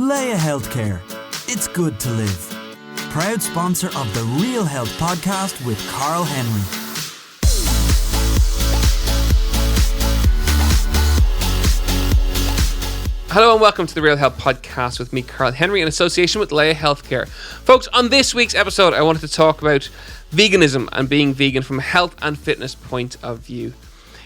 Leia Healthcare. It's good to live. Proud sponsor of the Real Health podcast with Carl Henry. Hello and welcome to the Real Health Podcast with me, Carl Henry, in association with Leia Healthcare. Folks, on this week's episode, I wanted to talk about veganism and being vegan from a health and fitness point of view.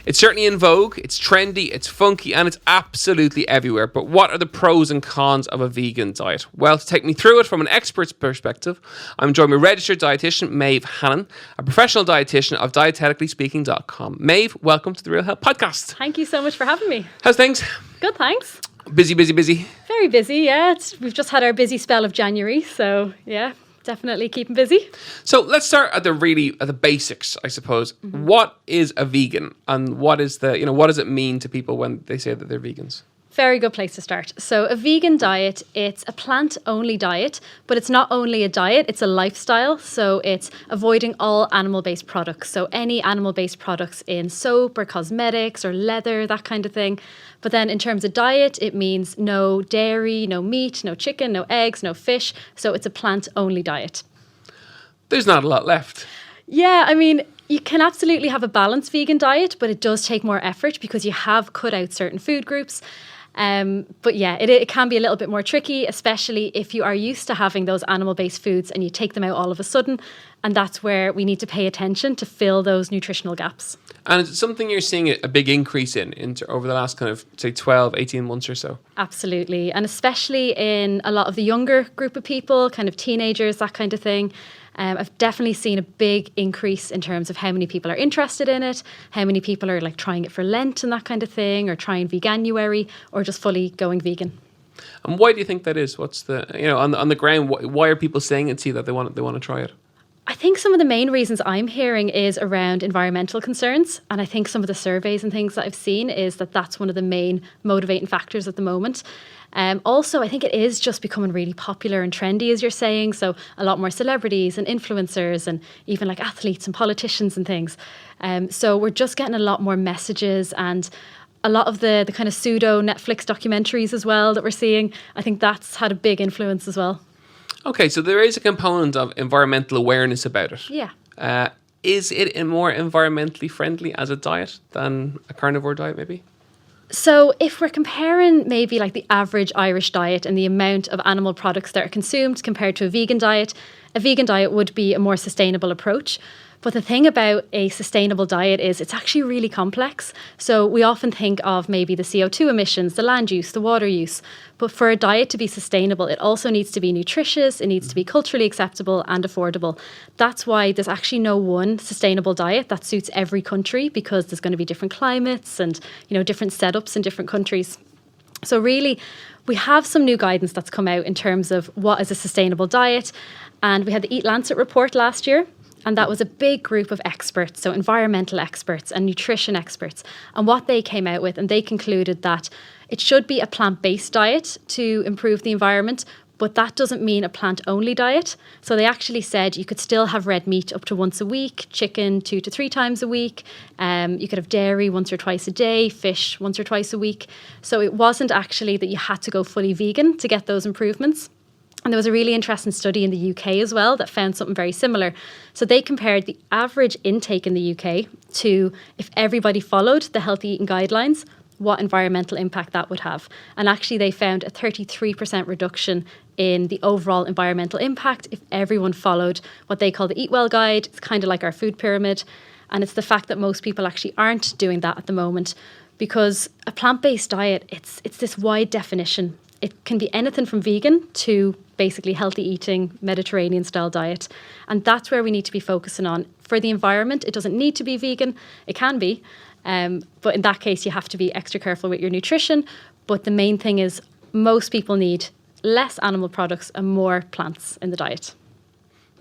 It's certainly in vogue, it's trendy, it's funky, and it's absolutely everywhere. But what are the pros and cons of a vegan diet? Well, to take me through it from an expert's perspective, I'm joined by registered dietitian Maeve Hanan, a professional dietitian of dieteticallyspeaking.com. Maeve, welcome to the Real Health Podcast. Thank you so much for having me. How's things? Good, thanks. Busy. Very busy, yeah. We've just had our busy spell of January, so yeah, definitely keeping busy. So let's start at the basics, I suppose. Mm-hmm. What is a vegan, and what does it mean to people when they say that they're vegans? Very good place to start. So a vegan diet, it's a plant-only diet, but it's not only a diet, it's a lifestyle. So it's avoiding all animal-based products. So any animal-based products in soap or cosmetics or leather, that kind of thing. But then in terms of diet, it means no dairy, no meat, no chicken, no eggs, no fish. So it's a plant-only diet. There's not a lot left. Yeah, I mean, you can absolutely have a balanced vegan diet, but it does take more effort because you have cut out certain food groups. But yeah, it can be a little bit more tricky, especially if you are used to having those animal-based foods and you take them out all of a sudden. And that's where we need to pay attention to fill those nutritional gaps. And it's something you're seeing a big increase in over the last kind of, say, 12, 18 months or so. Absolutely. And especially in a lot of the younger group of people, kind of teenagers, that kind of thing. I've definitely seen a big increase in terms of how many people are interested in it, how many people are like trying it for Lent and that kind of thing, or trying Veganuary, or just fully going vegan. And why do you think that is? What's the, on the ground, why are people saying it to you that they want to try it? I think some of the main reasons I'm hearing is around environmental concerns. And I think some of the surveys and things that I've seen is that that's one of the main motivating factors at the moment. Also, I think it is just becoming really popular and trendy, as you're saying. So a lot more celebrities and influencers and even like athletes and politicians and things. So we're just getting a lot more messages and a lot of the kind of pseudo Netflix documentaries as well that we're seeing. I think that's had a big influence as well. Okay, so there is a component of environmental awareness about it. Yeah. Is it more environmentally friendly as a diet than a carnivore diet, maybe? So if we're comparing maybe like the average Irish diet and the amount of animal products that are consumed compared to a vegan diet would be a more sustainable approach. But the thing about a sustainable diet is it's actually really complex. So we often think of maybe the CO2 emissions, the land use, the water use. But for a diet to be sustainable, it also needs to be nutritious, it needs to be culturally acceptable and affordable. That's why there's actually no one sustainable diet that suits every country, because there's going to be different climates and, different setups in different countries. So really, we have some new guidance that's come out in terms of what is a sustainable diet. And we had the Eat Lancet report last year. And that was a big group of experts, so environmental experts and nutrition experts. And what they came out with, and they concluded that it should be a plant-based diet to improve the environment, but that doesn't mean a plant-only diet. So they actually said you could still have red meat up to once a week, chicken 2 to 3 times a week. You could have dairy once or twice a day, fish once or twice a week. So it wasn't actually that you had to go fully vegan to get those improvements. And there was a really interesting study in the UK as well that found something very similar. So they compared the average intake in the UK to if everybody followed the healthy eating guidelines, what environmental impact that would have. And actually they found a 33% reduction in the overall environmental impact if everyone followed what they call the Eat Well guide. It's kind of like our food pyramid. And it's the fact that most people actually aren't doing that at the moment, because a plant-based diet, it's this wide definition. It can be anything from vegan to basically healthy eating, Mediterranean style diet. And that's where we need to be focusing on. For the environment, it doesn't need to be vegan. It can be. But in that case, you have to be extra careful with your nutrition. But the main thing is most people need less animal products and more plants in the diet.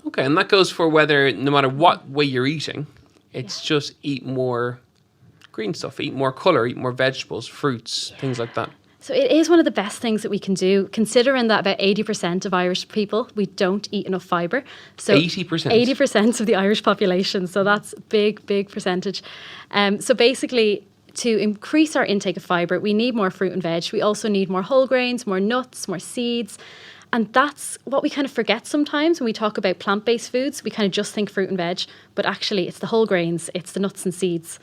Okay, and that goes for whether, no matter what way you're eating, it's just eat more green stuff, eat more colour, eat more vegetables, fruits, things like that. So it is one of the best things that we can do, considering that about 80% of Irish people, we don't eat enough fibre. So 80%? 80% of the Irish population. So that's a big, big percentage. So basically, to increase our intake of fibre, we need more fruit and veg. We also need more whole grains, more nuts, more seeds. And that's what we kind of forget sometimes when we talk about plant-based foods. We kind of just think fruit and veg, but actually it's the whole grains, it's the nuts and seeds.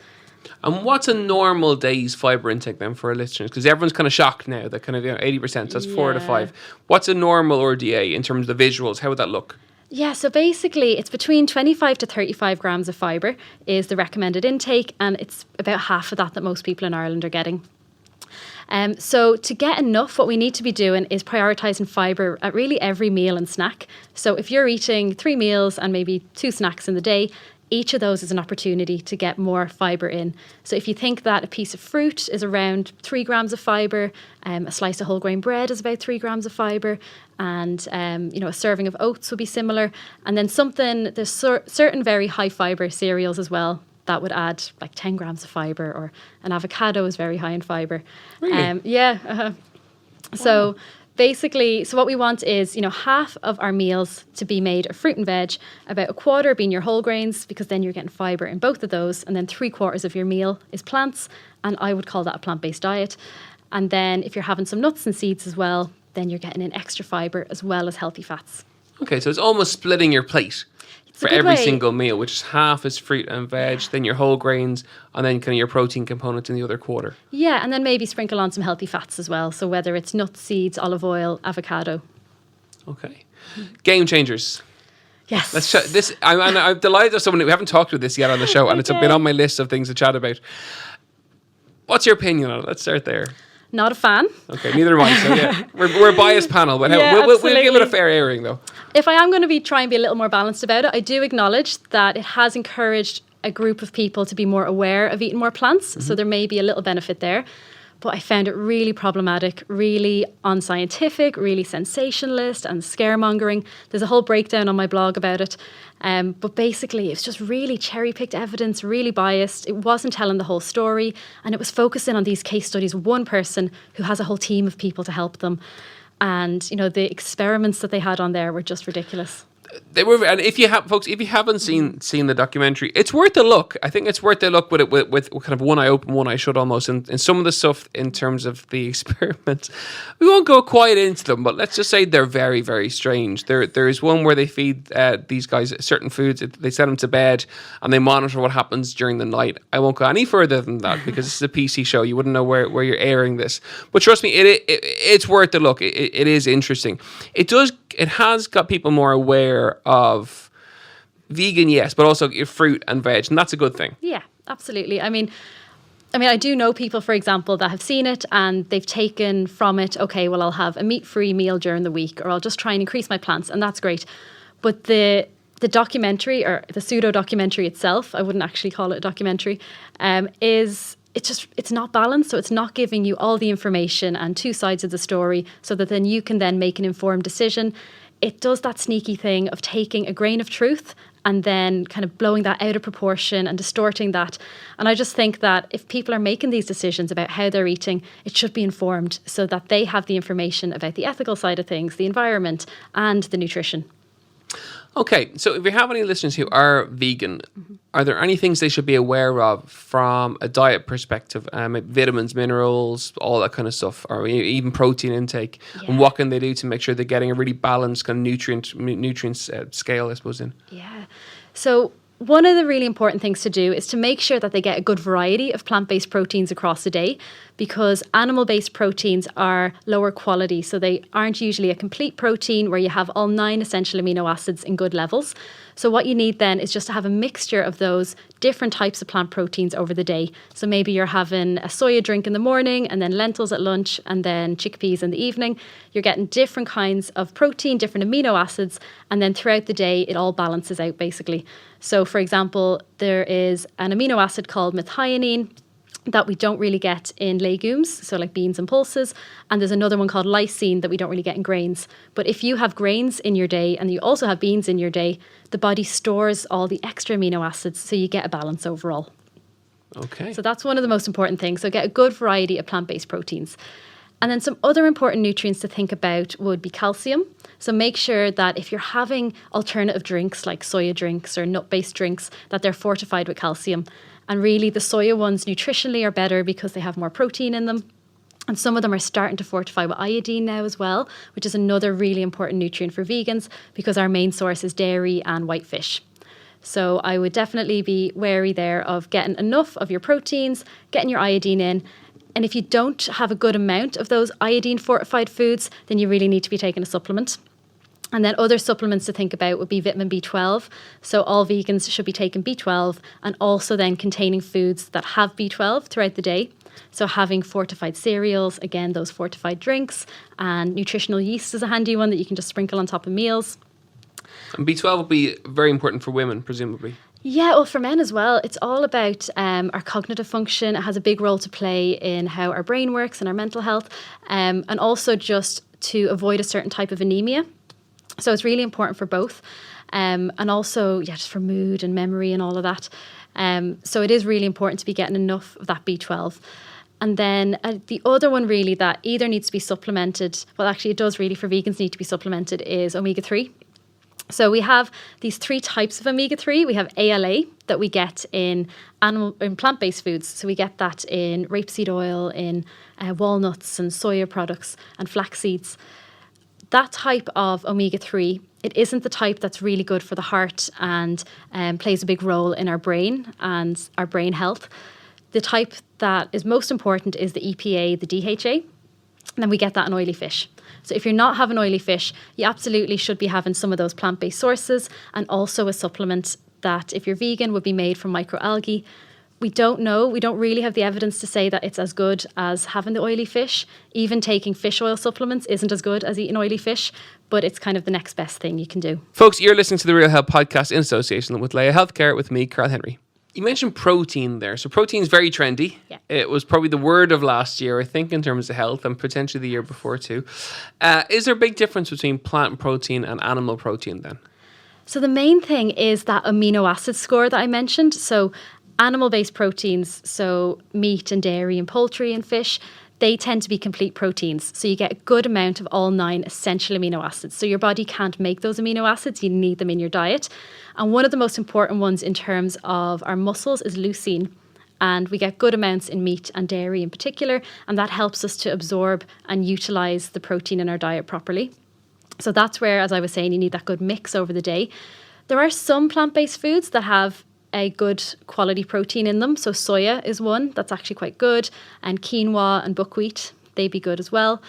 And what's a normal day's fibre intake then for our listeners? Because everyone's kind of shocked now that kind of 80%, so that's 4 to 5. What's a normal RDA in terms of the visuals? How would that look? Yeah, so basically it's between 25 to 35 grams of fibre is the recommended intake, and it's about half of that most people in Ireland are getting. So to get enough, what we need to be doing is prioritising fibre at really every meal and snack. So if you're eating 3 meals and maybe 2 snacks in the day, each of those is an opportunity to get more fibre in. So if you think that a piece of fruit is around 3 grams of fibre, a slice of whole grain bread is about 3 grams of fibre, and a serving of oats would be similar. And then there's certain very high fibre cereals as well that would add like 10 grams of fibre, or an avocado is very high in fibre. Really? So basically, what we want is, half of our meals to be made of fruit and veg, about a quarter being your whole grains, because then you're getting fibre in both of those, and then 3/4 of your meal is plants, and I would call that a plant-based diet. And then if you're having some nuts and seeds as well, then you're getting in extra fibre as well as healthy fats. Okay, so it's almost splitting your plate for every single meal, which is half is fruit and veg, then your whole grains, and then kind of your protein component in the other quarter. Yeah, and then maybe sprinkle on some healthy fats as well. So whether it's nuts, seeds, olive oil, avocado. Okay. Game changers. Yes. Let's chat this. I'm delighted there's someone we haven't talked about this yet on the show, and it's been on my list of things to chat about. What's your opinion on it? Let's start there. Not a fan. Okay, neither am I. So yeah, we're a biased panel, but Yeah, we'll give it a fair airing though. If I am going to try and be a little more balanced about it, I do acknowledge that it has encouraged a group of people to be more aware of eating more plants. So there may be a little benefit there. But I found it really problematic, really unscientific, really sensationalist and scaremongering. There's a whole breakdown on my blog about it. But basically, it's just really cherry-picked evidence, really biased. It wasn't telling the whole story. And it was focusing on these case studies of one person who has a whole team of people to help them. And, the experiments that they had on there were just ridiculous. They were, and if you haven't seen the documentary, it's worth a look. I think it's worth a look with kind of one eye open, one eye shut almost. And some of the stuff in terms of the experiments, we won't go quite into them, but let's just say they're very, very strange. There is one where they feed these guys certain foods, they send them to bed, and they monitor what happens during the night. I won't go any further than that because this is a PC show. You wouldn't know where you're airing this, but trust me, it's worth a look. It is interesting. It has got people more aware of vegan, yes, but also fruit and veg, and that's a good thing. Yeah, absolutely. I mean, I do know people, for example, that have seen it and they've taken from it, okay, well, I'll have a meat-free meal during the week, or I'll just try and increase my plants, and that's great. But the documentary, or the Pseudo documentary itself, I wouldn't actually call it a documentary, it's not balanced, so it's not giving you all the information and 2 sides of the story so that then you can then make an informed decision. It does that sneaky thing of taking a grain of truth and then kind of blowing that out of proportion and distorting that. And I just think that if people are making these decisions about how they're eating, it should be informed so that they have the information about the ethical side of things, the environment, and the nutrition. Okay, so if you have any listeners who are vegan, are there any things they should be aware of from a diet perspective? Vitamins, minerals, all that kind of stuff, or even protein intake. Yeah. And what can they do to make sure they're getting a really balanced kind of nutrients scale, I suppose, in? Yeah. So one of the really important things to do is to make sure that they get a good variety of plant-based proteins across the day, because animal-based proteins are lower quality. So they aren't usually a complete protein where you have all 9 essential amino acids in good levels. So what you need then is just to have a mixture of those different types of plant proteins over the day. So maybe you're having a soya drink in the morning and then lentils at lunch and then chickpeas in the evening. You're getting different kinds of protein, different amino acids, and then throughout the day it all balances out basically. So for example, there is an amino acid called methionine that we don't really get in legumes, so like beans and pulses, and there's another one called lysine that we don't really get in grains. But if you have grains in your day and you also have beans in your day, the body stores all the extra amino acids, so you get a balance overall. Okay. So that's one of the most important things. So get a good variety of plant-based proteins. And then some other important nutrients to think about would be calcium. So make sure that if you're having alternative drinks like soya drinks or nut-based drinks, that they're fortified with calcium. And really the soya ones nutritionally are better because they have more protein in them. And some of them are starting to fortify with iodine now as well, which is another really important nutrient for vegans because our main source is dairy and white fish. So I would definitely be wary there of getting enough of your proteins, getting your iodine in. And if you don't have a good amount of those iodine fortified foods, then you really need to be taking a supplement. And then other supplements to think about would be vitamin B12. So all vegans should be taking B12 and also then containing foods that have B12 throughout the day. So having fortified cereals, again, those fortified drinks, and nutritional yeast is a handy one that you can just sprinkle on top of meals. And B12 will be very important for women, presumably. Yeah, well, for men as well, it's all about our cognitive function. It has a big role to play in how our brain works and our mental health, and also just to avoid a certain type of anemia. So it's really important for both, and also, just for mood and memory and all of that. So it is really important to be getting enough of that B12. And then the other one really that either needs to be supplemented, well, actually it does really for vegans need to be supplemented, is omega-3. So we have these 3 types of omega-3. We have ALA that we get in plant-based foods. So we get that in rapeseed oil, in walnuts and soya products and flax seeds. That type of omega-3, it isn't the type that's really good for the heart and plays a big role in our brain and our brain health. The type that is most important is the EPA, the DHA, and then we get that in oily fish. So if you're not having oily fish, you absolutely should be having some of those plant-based sources, and also a supplement that, if you're vegan, would be made from microalgae. We don't know. We don't really have the evidence to say that it's as good as having the oily fish. Even taking fish oil supplements isn't as good as eating oily fish, but it's kind of the next best thing you can do. Folks, you're listening to the Real Health Podcast in association with Leia Healthcare with me, Carl Henry. You mentioned protein there. So protein is very trendy. Yeah. It was probably the word of last year, I think, in terms of health, and potentially the year before too. Is there a big difference between plant protein and animal protein then? So the main thing is that amino acid score that I mentioned. So animal-based proteins, so meat and dairy and poultry and fish, they tend to be complete proteins. So you get a good amount of all 9 essential amino acids. So your body can't make those amino acids. You need them in your diet. And one of the most important ones in terms of our muscles is leucine. And we get good amounts in meat and dairy in particular. And that helps us to absorb and utilize the protein in our diet properly. So that's where, as I was saying, you need that good mix over the day. There are some plant-based foods that have a good quality protein in them. So soya is one that's actually quite good, and quinoa and buckwheat, they'd be good as well.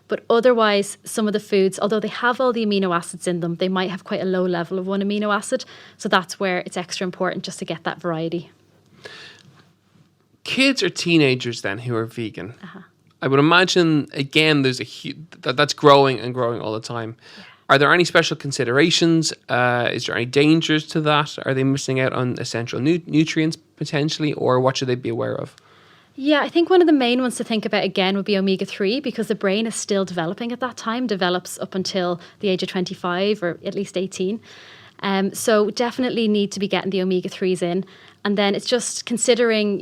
But otherwise, some of the foods, although they have all the amino acids in them, they might have quite a low level of one amino acid. So that's where it's extra important just to get that variety. Kids or teenagers then who are vegan, I would imagine, again, there's that's growing and growing all the time. Yeah. Are there any special considerations? Is there any dangers to that? Are they missing out on essential nutrients potentially, or what should they be aware of? Yeah, I think one of the main ones to think about again would be omega-3, because the brain is still developing at that time, develops up until the age of 25 or at least 18. So definitely need to be getting the omega-3s in. And then it's just considering,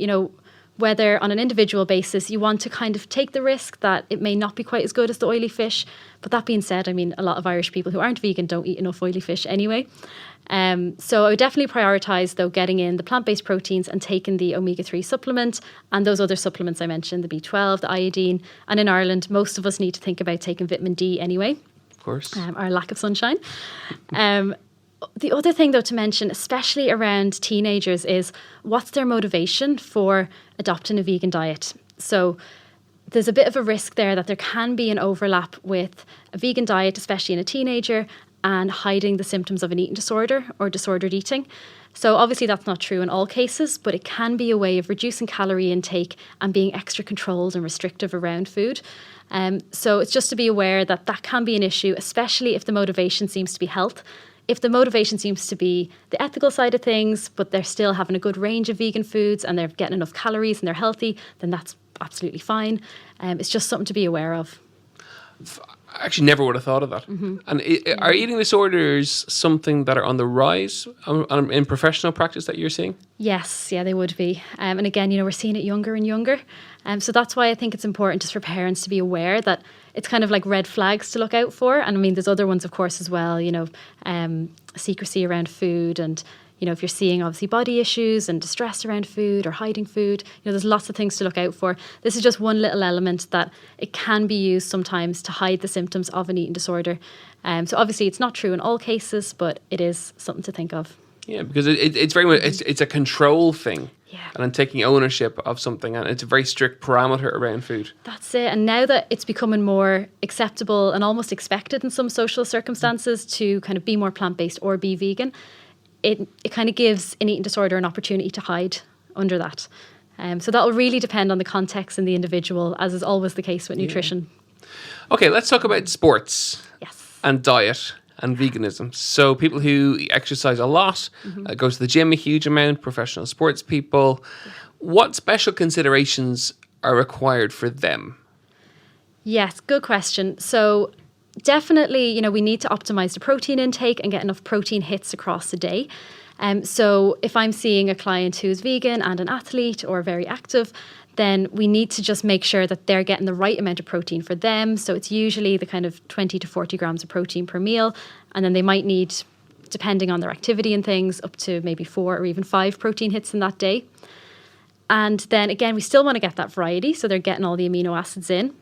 whether on an individual basis you want to kind of take the risk that it may not be quite as good as the oily fish. But that being said, a lot of Irish people who aren't vegan don't eat enough oily fish anyway. So I would definitely prioritise, though, getting in the plant-based proteins and taking the omega-3 supplement and those other supplements I mentioned, the B12, the iodine. And in Ireland, most of us need to think about taking vitamin D anyway. Of course. Our lack of sunshine. The other thing, though, to mention, especially around teenagers, is what's their motivation for adopting a vegan diet. So there's a bit of a risk there that there can be an overlap with a vegan diet, especially in a teenager, and hiding the symptoms of an eating disorder or disordered eating. So obviously that's not true in all cases, but it can be a way of reducing calorie intake and being extra controlled and restrictive around food. So it's just to be aware that that can be an issue, especially if the motivation seems to be health. If the motivation seems to be the ethical side of things, but they're still having a good range of vegan foods and they're getting enough calories and they're healthy, then that's absolutely fine. It's just something to be aware of. I actually never would have thought of that. Mm-hmm. And are eating disorders something that are on the rise in professional practice that you're seeing? Yes, yeah, they would be. And again, we're seeing it younger and younger. So that's why I think it's important just for parents to be aware that it's kind of like red flags to look out for. And there's other ones, of course, as well, secrecy around food and, if you're seeing obviously body issues and distress around food or hiding food, there's lots of things to look out for. This is just one little element that it can be used sometimes to hide the symptoms of an eating disorder. So obviously it's not true in all cases, but it is something to think of. Yeah, because it's very much it's a control thing. Yeah. And I'm taking ownership of something, and it's a very strict parameter around food. That's it. And now that it's becoming more acceptable and almost expected in some social circumstances to kind of be more plant-based or be vegan, it kind of gives an eating disorder an opportunity to hide under that. So that will really depend on the context and the individual, as is always the case with nutrition. Okay, let's talk about sports. Yes. And diet and veganism. So people who exercise a lot, go to the gym a huge amount, professional sports people. Yeah. What special considerations are required for them? Yes, good question. So definitely, we need to optimize the protein intake and get enough protein hits across the day. So if I'm seeing a client who's vegan and an athlete or very active, then we need to just make sure that they're getting the right amount of protein for them. So it's usually the kind of 20 to 40 grams of protein per meal. And then they might need, depending on their activity and things, up to maybe 4 or even 5 protein hits in that day. And then again, we still want to get that variety. So they're getting all the amino acids in.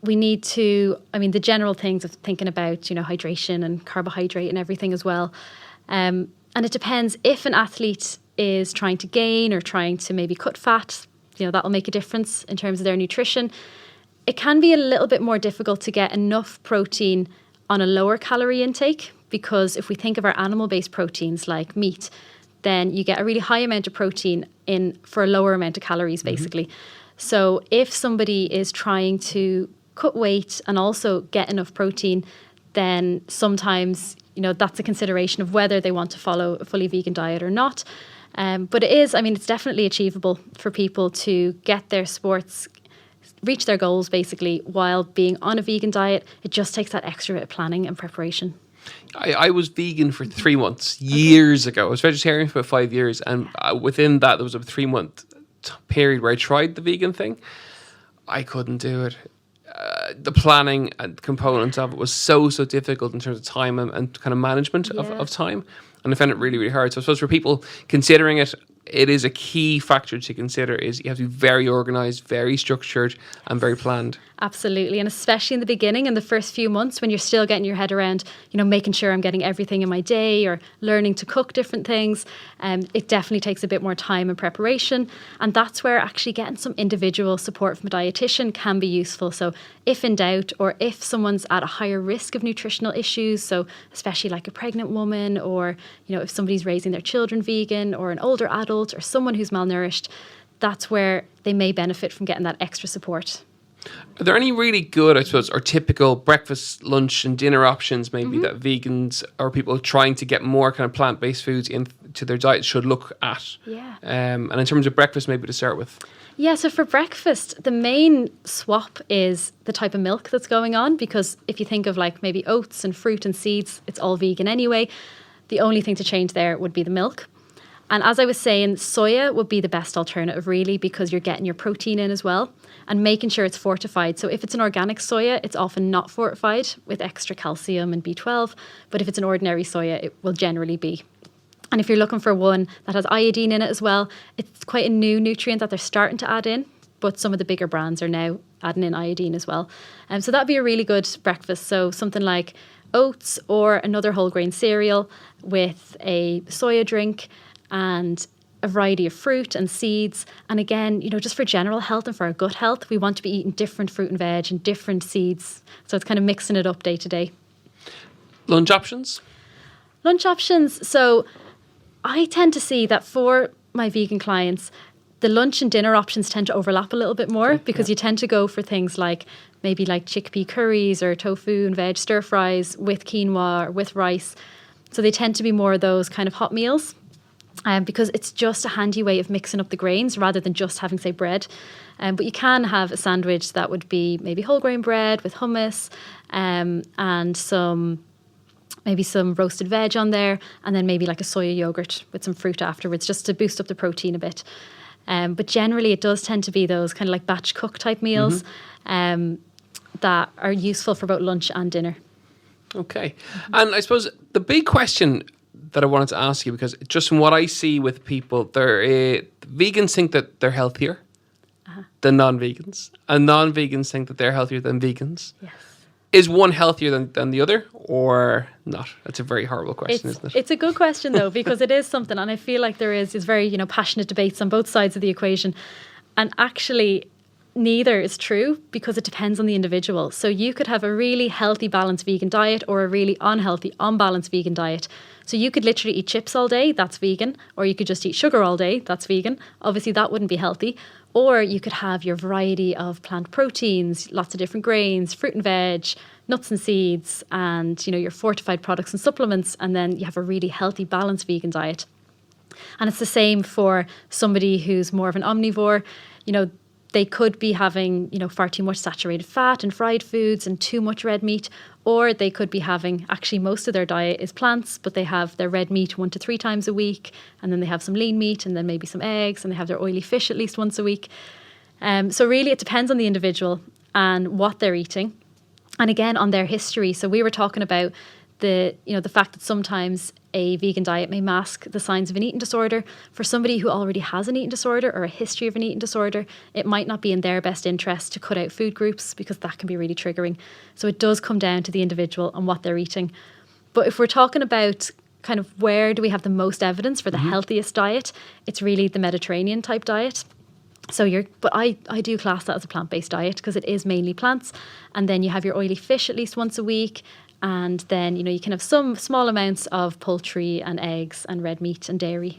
We need to, the general things of thinking about, hydration and carbohydrate and everything as well. And it depends if an athlete is trying to gain or trying to maybe cut fat, that will make a difference in terms of their nutrition. It can be a little bit more difficult to get enough protein on a lower calorie intake, because if we think of our animal-based proteins like meat, then you get a really high amount of protein in for a lower amount of calories, basically. So if somebody is trying to cut weight and also get enough protein, then sometimes, that's a consideration of whether they want to follow a fully vegan diet or not. But it is, it's definitely achievable for people to get their sports, reach their goals basically while being on a vegan diet. It just takes that extra bit of planning and preparation. I was vegan for 3 months years ago. I was vegetarian for about 5 years, and within that there was a 3-month period where I tried the vegan thing. I couldn't do it. The planning and components of it was so difficult in terms of time and kind of management of time. And I found it really, really hard. So I suppose for people considering it, it is a key factor to consider is you have to be very organised, very structured and very planned. Absolutely. And especially in the beginning, in the first few months when you're still getting your head around, making sure I'm getting everything in my day or learning to cook different things. It definitely takes a bit more time and preparation. And that's where actually getting some individual support from a dietitian can be useful. So if in doubt, or if someone's at a higher risk of nutritional issues, so especially like a pregnant woman, or, if somebody's raising their children vegan, or an older adult or someone who's malnourished, that's where they may benefit from getting that extra support. Are there any really good, I suppose, or typical breakfast, lunch and dinner options maybe that vegans or people trying to get more kind of plant-based foods into their diet should look at? Yeah. And in terms of breakfast, maybe to start with. Yeah, so for breakfast, the main swap is the type of milk that's going on, because if you think of like maybe oats and fruit and seeds, it's all vegan anyway. The only thing to change there would be the milk. And as I was saying, soya would be the best alternative really, because you're getting your protein in as well and making sure it's fortified. So if it's an organic soya, it's often not fortified with extra calcium and B12. But if it's an ordinary soya, it will generally be. And if you're looking for one that has iodine in it as well, it's quite a new nutrient that they're starting to add in, but some of the bigger brands are now adding in iodine as well. So that'd be a really good breakfast. So something like oats or another whole grain cereal with a soya drink and a variety of fruit and seeds. And again, just for general health and for our gut health, we want to be eating different fruit and veg and different seeds. So it's kind of mixing it up day to day. Lunch options? Lunch options. So I tend to see that for my vegan clients, the lunch and dinner options tend to overlap a little bit more, because you tend to go for things like maybe like chickpea curries or tofu and veg stir fries with quinoa or with rice. So they tend to be more of those kind of hot meals. Because it's just a handy way of mixing up the grains rather than just having, say, bread. But you can have a sandwich that would be maybe whole grain bread with hummus and maybe some roasted veg on there, and then maybe like a soya yogurt with some fruit afterwards, just to boost up the protein a bit. But generally it does tend to be those kind of like batch cook type meals that are useful for both lunch and dinner. Okay. And I suppose the big question that I wanted to ask you, because just from what I see with people, vegans think that they're healthier than non-vegans, and non-vegans think that they're healthier than vegans. Yes. Is one healthier than the other, or not? That's a very horrible question, isn't it? It's a good question, though, because it is something, and I feel like there is very, passionate debates on both sides of the equation. And actually, neither is true, because it depends on the individual. So you could have a really healthy, balanced vegan diet, or a really unhealthy, unbalanced vegan diet. So you could literally eat chips all day, that's vegan, or you could just eat sugar all day, that's vegan. Obviously, that wouldn't be healthy. Or you could have your variety of plant proteins, lots of different grains, fruit and veg, nuts and seeds, and your fortified products and supplements, and then you have a really healthy, balanced vegan diet. And it's the same for somebody who's more of an omnivore. They could be having, far too much saturated fat and fried foods and too much red meat, or they could be having, actually most of their diet is plants, but they have their red meat 1 to 3 times a week, and then they have some lean meat, and then maybe some eggs, and they have their oily fish at least once a week. So really it depends on the individual and what they're eating, and again on their history. So we were talking about the fact that sometimes a vegan diet may mask the signs of an eating disorder. For somebody who already has an eating disorder or a history of an eating disorder, it might not be in their best interest to cut out food groups, because that can be really triggering. So it does come down to the individual and what they're eating. But if we're talking about kind of where do we have the most evidence for the healthiest diet, it's really the Mediterranean type diet. But I do class that as a plant-based diet, because it is mainly plants. And then you have your oily fish at least once a week. And then, you can have some small amounts of poultry and eggs and red meat and dairy.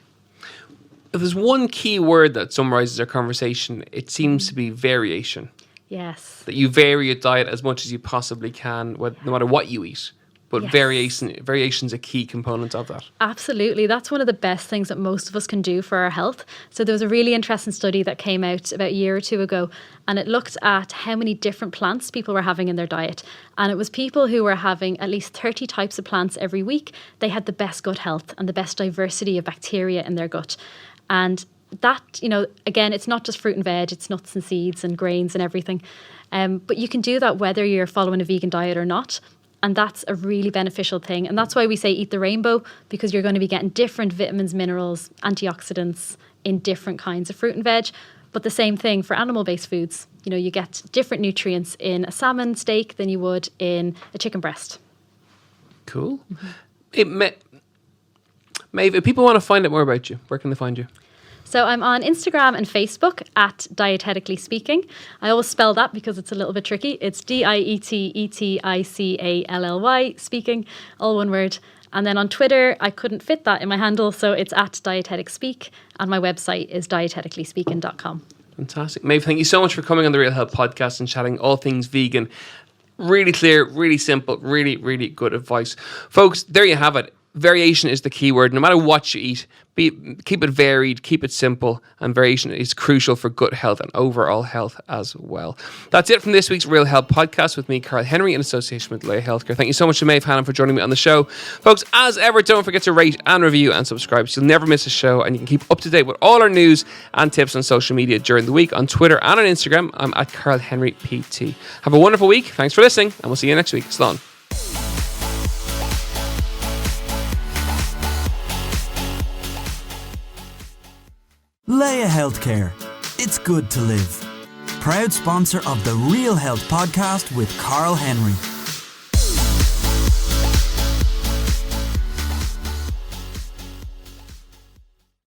If there's one key word that summarizes our conversation, it seems to be variation. Yes. That you vary your diet as much as you possibly can, no matter what you eat. But Yes. variation's a key component of that. Absolutely. That's one of the best things that most of us can do for our health. So there was a really interesting study that came out about a year or two ago, and it looked at how many different plants people were having in their diet. And it was people who were having at least 30 types of plants every week. They had the best gut health and the best diversity of bacteria in their gut. And that, again, it's not just fruit and veg, it's nuts and seeds and grains and everything. But you can do that whether you're following a vegan diet or not. And that's a really beneficial thing. And that's why we say eat the rainbow, because you're going to be getting different vitamins, minerals, antioxidants in different kinds of fruit and veg. But the same thing for animal-based foods. You get different nutrients in a salmon steak than you would in a chicken breast. Cool. Maeve, if people want to find out more about you, where can they find you? So I'm on Instagram and Facebook at Dietetically Speaking. I always spell that because it's a little bit tricky. It's DIETETICALLY speaking, all one word. And then on Twitter, I couldn't fit that in my handle, so it's at Dietetic Speak, and my website is dieteticallyspeaking.com. Fantastic. Maeve, thank you so much for coming on the Real Health Podcast and chatting all things vegan. Really clear, really simple, really, really good advice. Folks, there you have it. Variation is the key word. No matter what you eat, keep it varied, keep it simple, and variation is crucial for gut health and overall health as well. That's it from this week's Real Health Podcast with me, Carl Henry, in association with Leia Healthcare. Thank you so much to Maeve Hanan for joining me on the show. Folks, as ever, don't forget to rate and review and subscribe so you'll never miss a show, and you can keep up to date with all our news and tips on social media during the week on Twitter and on Instagram. I'm at Carl Henry PT. Have a wonderful week. Thanks for listening, and we'll see you next week. Slán. Leia Healthcare. It's good to live. Proud sponsor of the Real Health Podcast with Carl Henry.